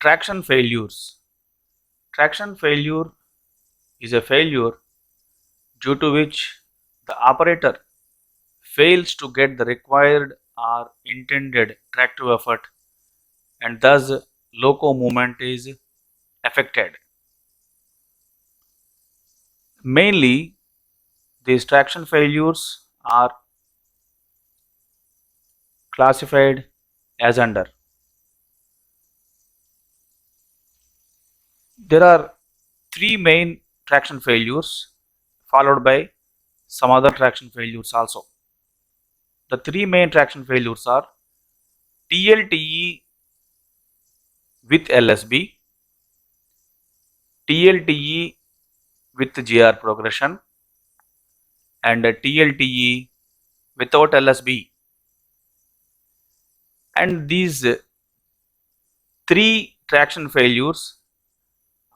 Traction failures. Traction failure is a failure due to which the operator fails to get the required or intended tractive effort and thus loco movement is affected. Mainly, these traction failures are classified as under. There are three main traction failures followed by some other traction failures also. The three main traction failures are TLTE with LSB, TLTE with GR progression, and TLTE without LSB. And these three traction failures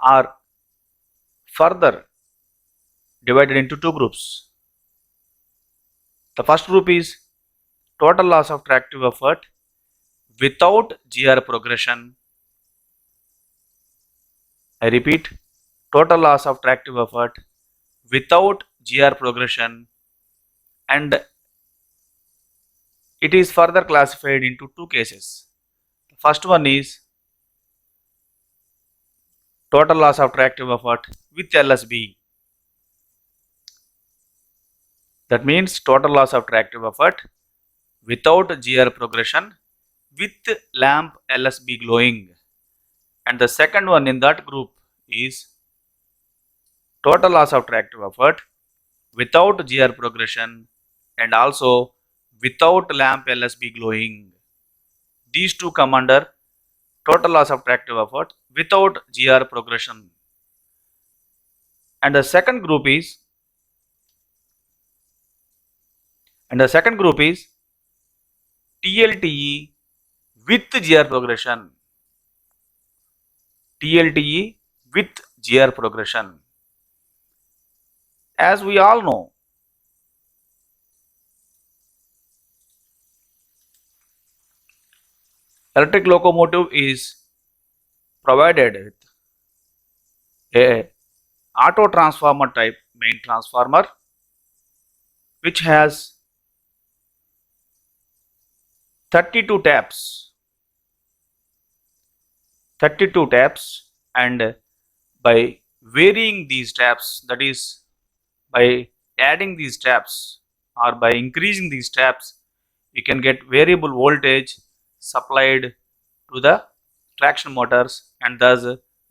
are further divided into two groups. The first group is total loss of tractive effort without GR progression. I repeat, total loss of tractive effort without GR progression, and it is further classified into two cases. The first one is total loss of tractive effort with LSB. That means total loss of tractive effort without GR progression with lamp LSB glowing. And the second one in that group is total loss of tractive effort without GR progression and also without lamp LSB glowing. These two come under total loss of tractive effort without GR progression. And the second group is TLTE with GR progression. TLTE with GR progression. As we all know, electric locomotive is provided with a auto transformer type main transformer which has 32 taps, and by varying these taps, that is by adding these taps or by increasing these taps, we can get variable voltage supplied to the traction motors and thus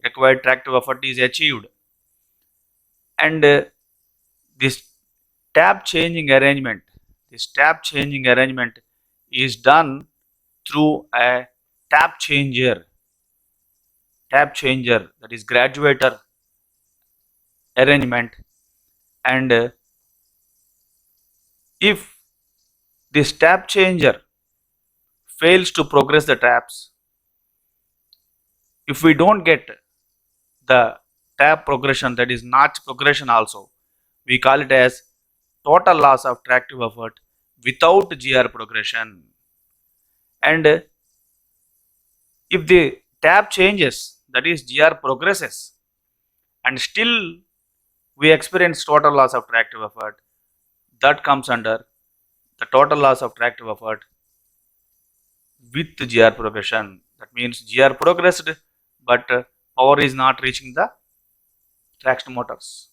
required tractive effort is achieved. And this tap changing arrangement is done through a tap changer, that is graduator arrangement. And if this tap changer fails to progress the taps, if we don't get the tap progression, that is notch progression also, we call it as total loss of tractive effort without GR progression. And if the tap changes, that is GR progresses, and still we experience total loss of tractive effort, that comes under the total loss of tractive effort with GR progression. That means GR progressed but power is not reaching the traction motors.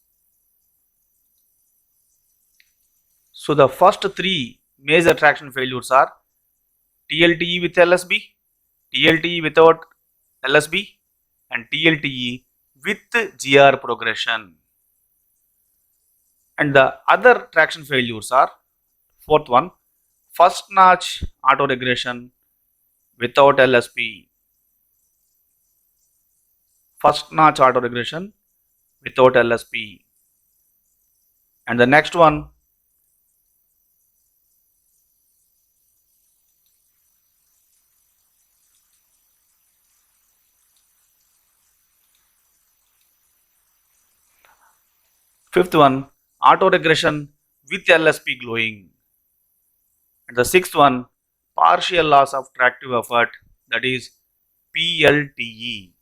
So the first three major traction failures are TLTE with LSB, TLTE without LSB, and TLTE with GR progression. And the other traction failures are, fourth one, first notch auto regression without LSB. First notch auto regression without LSB. And the next one, fifth one, auto regression with LSB glowing. And the sixth one, partial loss of tractive effort, that is PLTE.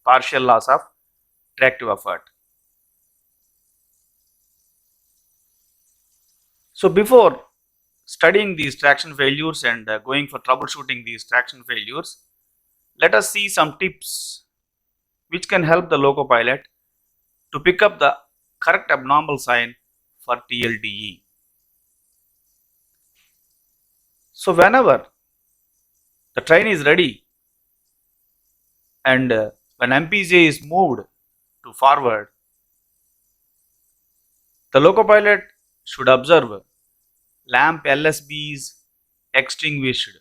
partial loss of tractive effort. So before studying these traction failures and going for troubleshooting these traction failures, let us see some tips which can help the loco pilot to pick up the correct abnormal sign for TLDE. So whenever the train is ready and when MPJ is moved to forward, the loco pilot should observe lamp LSB is extinguished,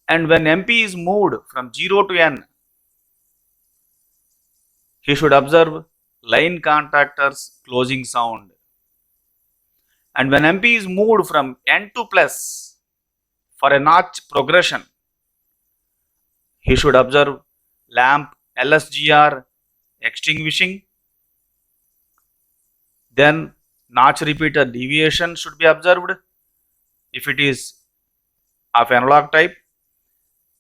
and when MP is moved from 0 to N, he should observe line contactors closing sound, and when MP is moved from N to plus for a notch progression, he should observe lamp LSGR extinguishing. Then notch repeater deviation should be observed if it is of analog type,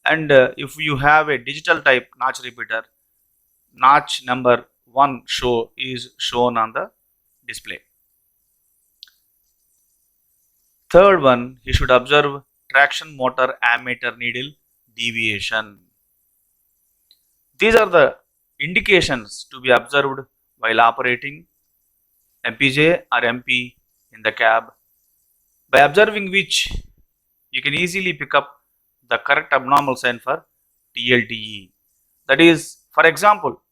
and if you have a digital type notch repeater, notch number 1 is shown on the display. Third one, he should observe traction motor ammeter needle deviation. These are the indications to be observed while operating MPJ or MP in the cab, by observing which you can easily pick up the correct abnormal sign for TLDE. That is, for example,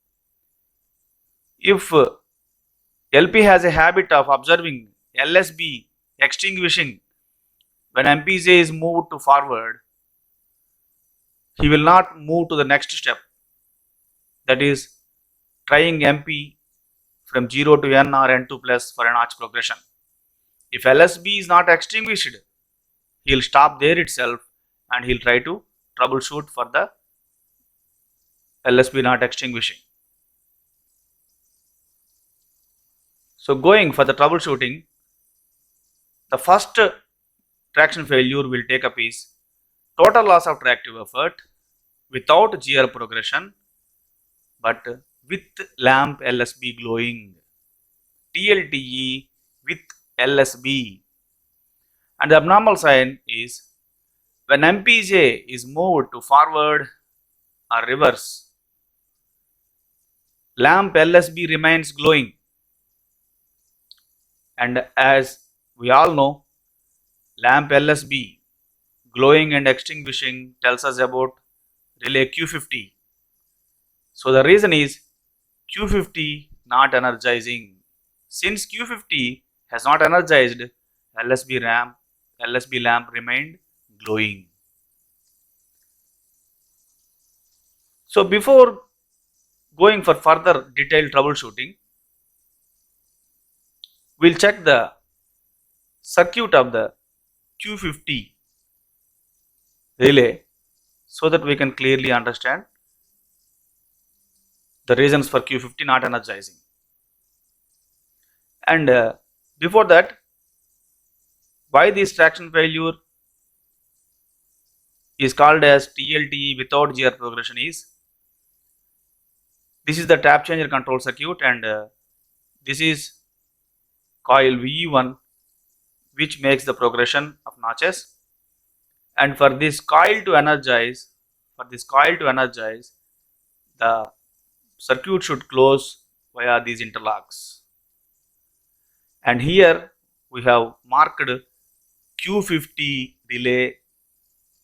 if LP has a habit of observing LSB extinguishing when MPJ is moved to forward, he will not move to the next step, that is trying MP from 0 to N or N2 plus for a notch progression. If LSB is not extinguished, he will stop there itself and he will try to troubleshoot for the LSB not extinguishing. So going for the troubleshooting, the first traction failure will take up is total loss of tractive effort without GR progression but with lamp LSB glowing, TLDE with LSB. And the abnormal sign is when MPJ is moved to forward or reverse, lamp LSB remains glowing. And as we all know, lamp LSB glowing and extinguishing tells us about relay Q50. So the reason is Q50 not energizing. Since Q50 has not energized, LSB lamp remained glowing. So before going for further detailed troubleshooting, we'll check the circuit of the Q50 relay so that we can clearly understand the reasons for Q50 not energizing. And before that, why this traction failure is called as TLDE without GR progression is, this is the tap changer control circuit and this is coil VE1 which makes the progression of notches, and for this coil to energize, the circuit should close via these interlocks. And here we have marked Q50 relay,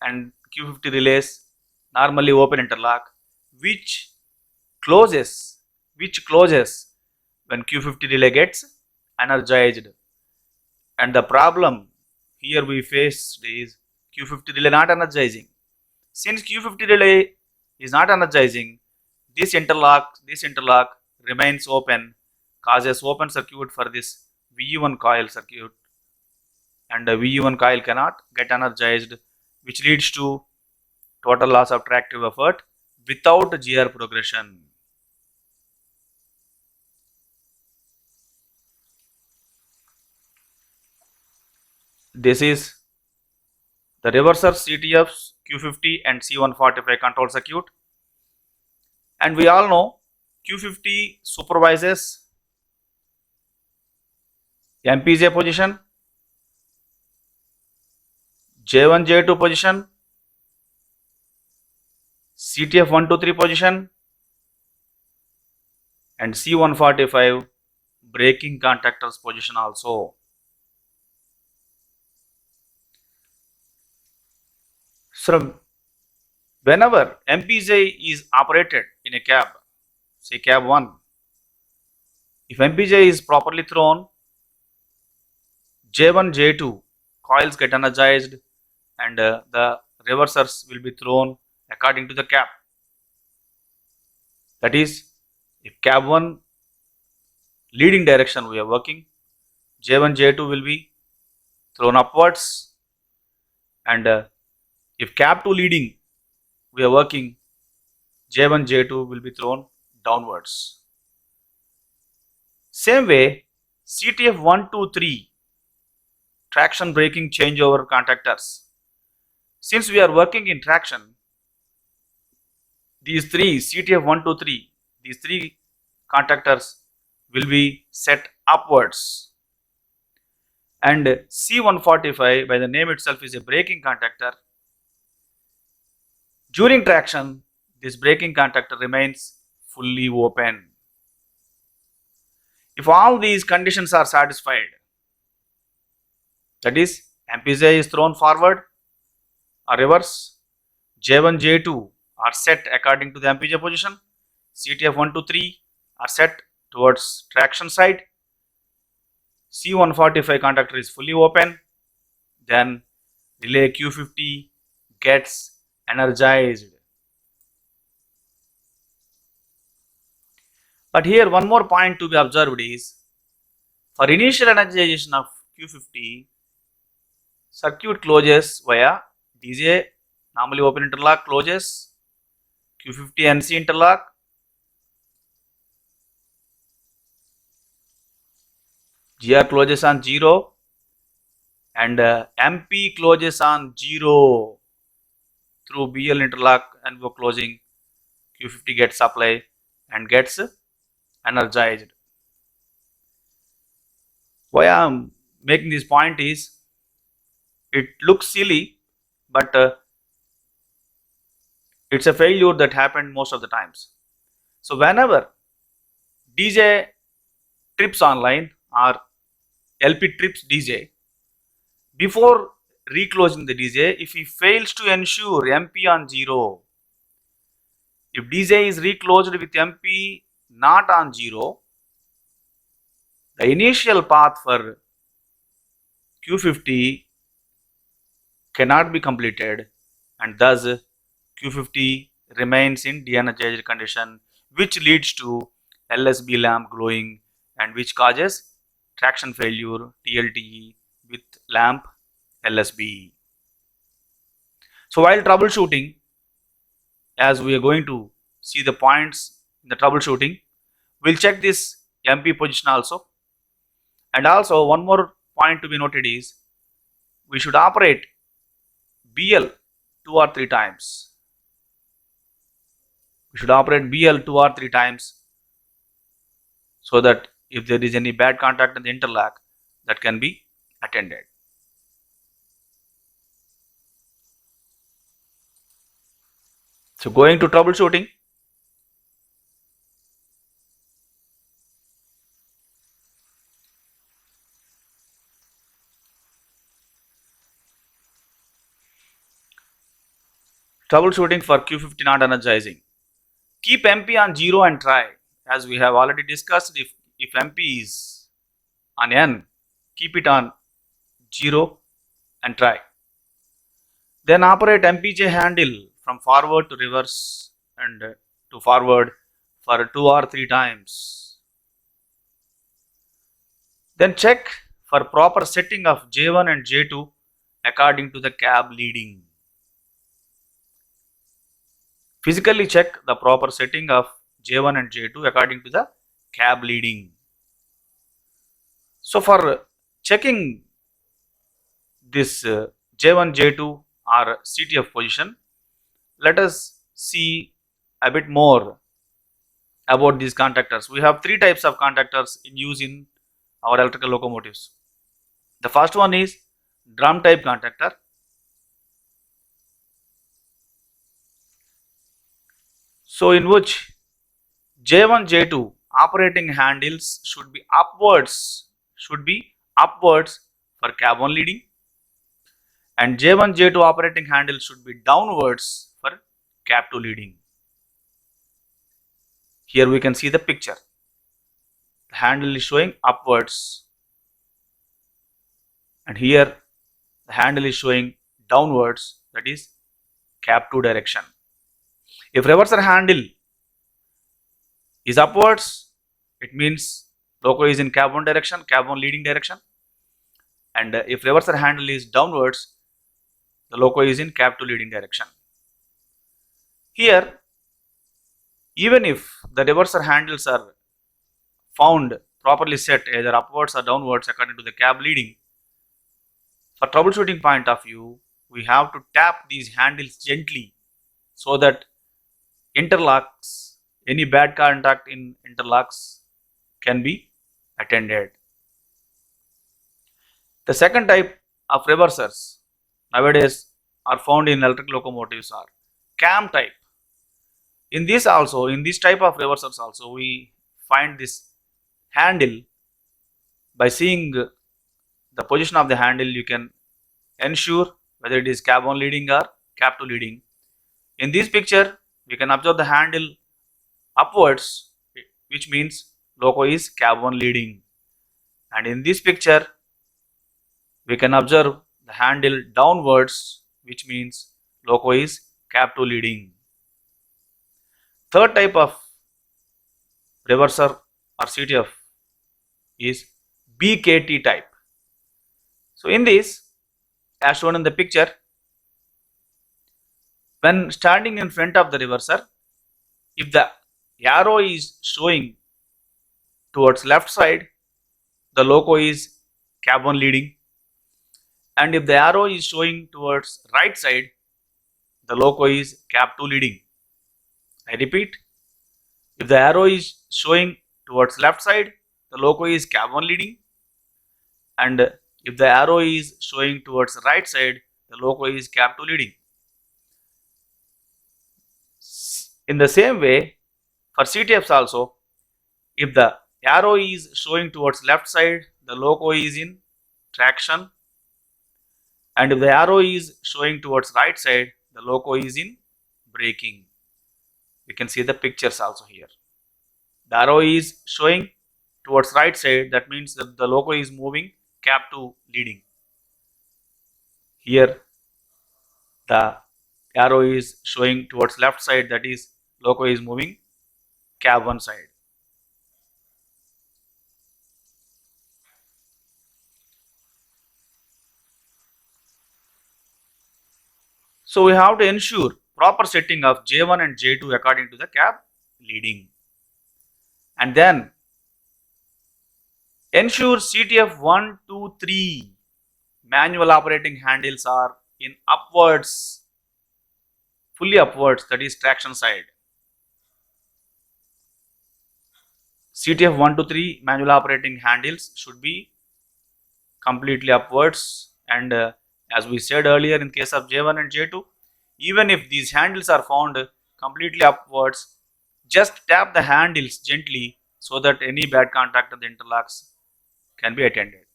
and Q50 relays normally open interlock which closes when Q50 relay gets energized. And the problem here we faced is Q50 relay not energizing. Since Q50 relay is not energizing, this interlock remains open, causes open circuit for this VE1 coil circuit, and the VE1 coil cannot get energized, which leads to total loss of tractive effort without GR progression. This is the reverser CTF's Q50 and C145 control circuit. And we all know Q50 supervises MPJ position, J1, J2 position, CTF 123 position, and C145 braking contactors position also. So whenever MPJ is operated in a cab, say cab 1, if MPJ is properly thrown, J1, J2 coils get energized and the reversers will be thrown according to the cab. That is, if cab 1 leading direction we are working, J1, J2 will be thrown upwards, and if cab 2 leading we are working, J1, J2 will be thrown downwards. Same way, CTF 1, 2, 3 traction braking changeover contactors. Since we are working in traction, these three CTF 1, 2, 3, these three contactors will be set upwards. And C145 by the name itself is a braking contactor. During traction, this braking contactor remains fully open. If all these conditions are satisfied, that is, MPJ is thrown forward or reverse, J1, J2 are set according to the MPJ position, CTF 1, 2, 3 are set towards traction side, C145 contactor is fully open, then relay Q50 gets energized. But here one more point to be observed is, for initial energization of Q50, circuit closes via DJ, normally open interlock closes, Q50 NC interlock, GR closes on 0, and MP closes on 0 through BL interlock and NVO closing. Q50 gets supply and gets energized. Why I am making this point is, it looks silly, but it's a failure that happened most of the times. So whenever DJ trips online or LP trips DJ, before reclosing the DJ, if he fails to ensure MP on 0, if DJ is reclosed with MP not on 0, the initial path for Q50 cannot be completed, and thus Q50 remains in de-energized condition, which leads to LSB lamp glowing and which causes traction failure TLTE with lamp LSB. So while troubleshooting, as we are going to see the points in the troubleshooting, we'll check this MP position also. And also one more point to be noted is, we should operate BL 2 or 3 times. We should operate BL 2 or 3 times so that if there is any bad contact in the interlock, that can be attended. So going to troubleshooting, troubleshooting for Q50 not energizing. Keep MP on 0 and try. As we have already discussed, if MP is on N, keep it on 0 and try. Then operate MPJ handle from forward to reverse and to forward for 2 or 3 times. Then check for proper setting of J1 and J2 according to the cab leading. Physically check the proper setting of J1 and J2 according to the cab leading. So for checking this J1, J2 or CTF position, let us see a bit more about these contactors. We have three types of contactors in use in our electrical locomotives. The first one is drum type contactor. So in which J1, J2 operating handles should be upwards for cab 1 leading, and J1, J2 operating handles should be downwards for cab 2 leading. Here we can see the picture. The handle is showing upwards, and here the handle is showing downwards, that is cab 2 direction. If reverser handle is upwards, it means loco is in cab 1 direction, cab 1 leading direction, and if reverser handle is downwards, the loco is in cab 2 leading direction. Here, even if the reverser handles are found properly set either upwards or downwards according to the cab leading, for troubleshooting point of view, we have to tap these handles gently so that interlocks, any bad contact in interlocks can be attended. The second type of reversers nowadays are found in electric locomotives are cam type. In this type of reversers also, we find this handle. By seeing the position of the handle, you can ensure whether it is cab 1 leading or cab 2 leading. In this picture, we can observe the handle upwards, which means loco is cab 1 leading, and in this picture we can observe the handle downwards, which means loco is cab 2 leading. Third type of reverser or CTF is BKT type. So in this, as shown in the picture, when standing in front of the reverser, if the arrow is showing towards left side, the loco is cab 1 leading, and if the arrow is showing towards right side, the loco is cab 2 leading. I repeat, if the arrow is showing towards left side, the loco is cab 1 leading, and if the arrow is showing towards right side, the loco is cab 2 leading. In the same way, for CTFs also, if the arrow is showing towards left side, the loco is in traction, and if the arrow is showing towards right side, the loco is in braking. You can see the pictures also here. The arrow is showing towards right side, that means that the loco is moving cab 2 leading. Here the arrow is showing towards left side, that is loco is moving cab 1 side. So we have to ensure proper setting of J1 and J2 according to the cab leading, and then ensure CTF 1, 2, 3 manual operating handles are in upwards, fully upwards, that is traction side. CTF 1 to 3 manual operating handles should be completely upwards, and as we said earlier, in case of J1 and J2, even if these handles are found completely upwards, just tap the handles gently so that any bad contact of the interlocks can be attended.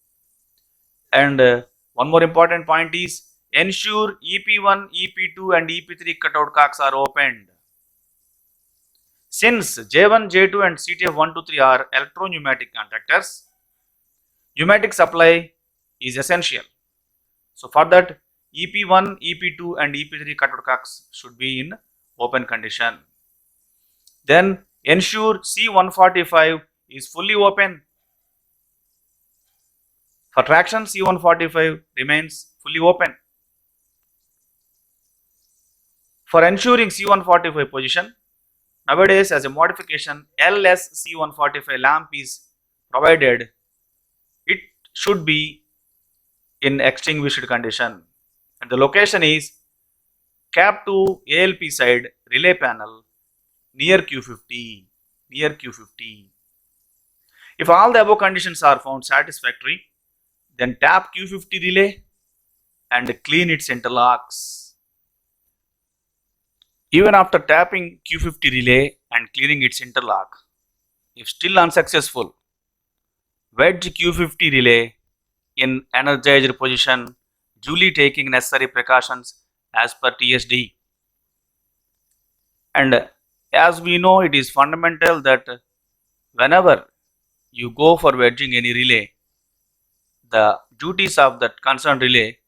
And one more important point is ensure EP1, EP2 and EP3 cutout cocks are opened. Since J1, J2 and CTF 1 to 3 are electro-pneumatic contactors, pneumatic supply is essential. So for that, EP1, EP2 and EP3 cutout cocks should be in open condition. Then ensure C145 is fully open. For traction, C145 remains fully open. For ensuring C145 position, nowadays as a modification, LS-C145 lamp is provided. It should be in extinguished condition, and the location is cab 2 ALP side relay panel near Q50. near Q50. If all the above conditions are found satisfactory, then tap Q50 relay and clean its interlocks. Even after tapping Q50 relay and cleaning its interlock, if still unsuccessful, wedge Q50 relay in energized position, duly taking necessary precautions as per TSD. And as we know, it is fundamental that whenever you go for wedging any relay, the duties of that concerned relay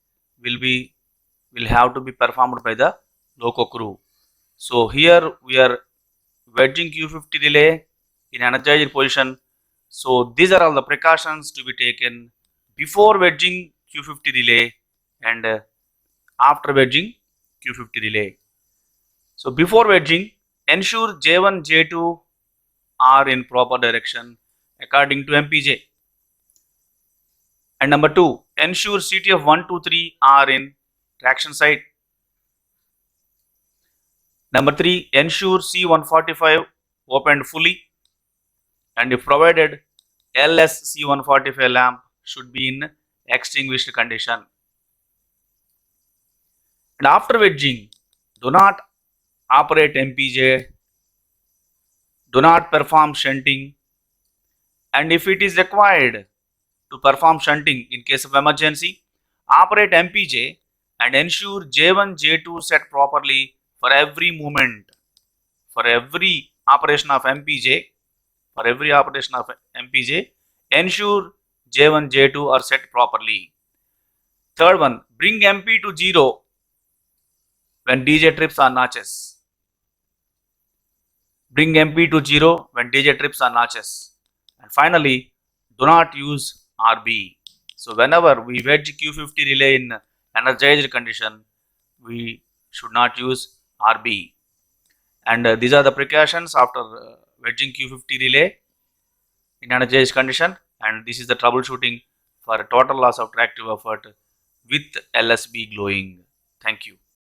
will have to be performed by the loco crew. So here we are wedging Q50 relay in energized position. So these are all the precautions to be taken before wedging Q50 relay and after wedging Q50 relay. So before wedging, ensure J1, J2 are in proper direction according to MPJ. And number 2, ensure CTF 1, 2, 3 are in traction side. Number 3, ensure C145 opened fully, and if provided, LS C145 lamp should be in extinguished condition. And after wedging, do not operate MPJ, do not perform shunting, and if it is required to perform shunting in case of emergency, operate MPJ and ensure J1, J2 set properly for every movement. For every operation of MPJ, ensure J1, J2 are set properly. Third one, bring MP to 0 when DJ trips or notches. Bring MP to 0 when DJ trips or notches. And finally, do not use RB. So whenever we wedge Q50 relay in energized condition, we should not use RB. And these are the precautions after wedging Q50 relay in energized condition, and this is the troubleshooting for total loss of tractive effort with LSB glowing. Thank you.